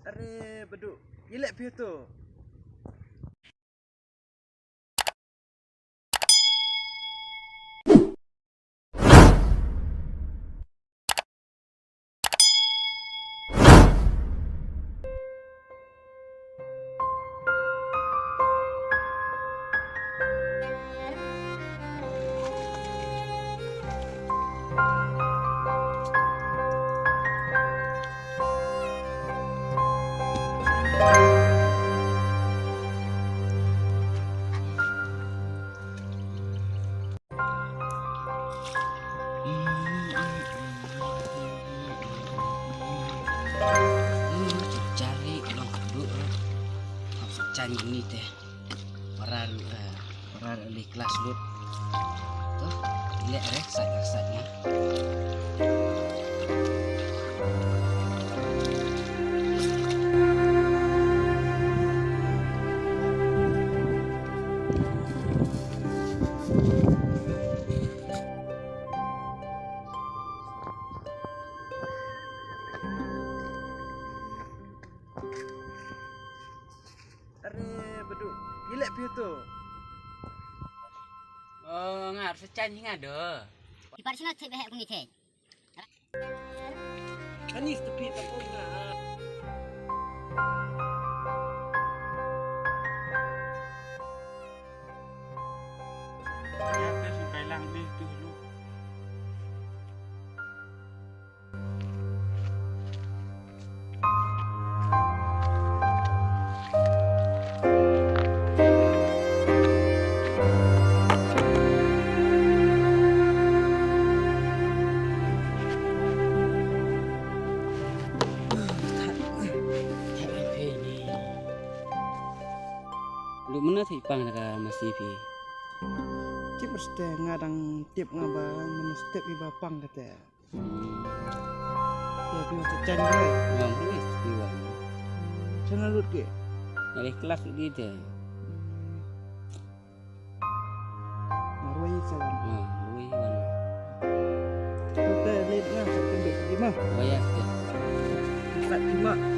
Are beduk. Ilek piye tu? Cari ulang keduk cari ini teh peran oleh kelas lut tuh lihat saatnya Are beduk. Ilek piye tu? oh ngar secani ngado Di pada sini saya behek kuni teh. Kanis tepi tapung na. Ternyata si Kailang ni dulu. lu mana sih pang nak masih pi Cip mesti ngadang tip ngaba menstep iba pang kata. Ya piye cecan ni. ngam terus piwan Channel lut ke? dari kelas gitu Marwai salam. lui wan Kita lihat ngah September 5. bayar teh Empat 5.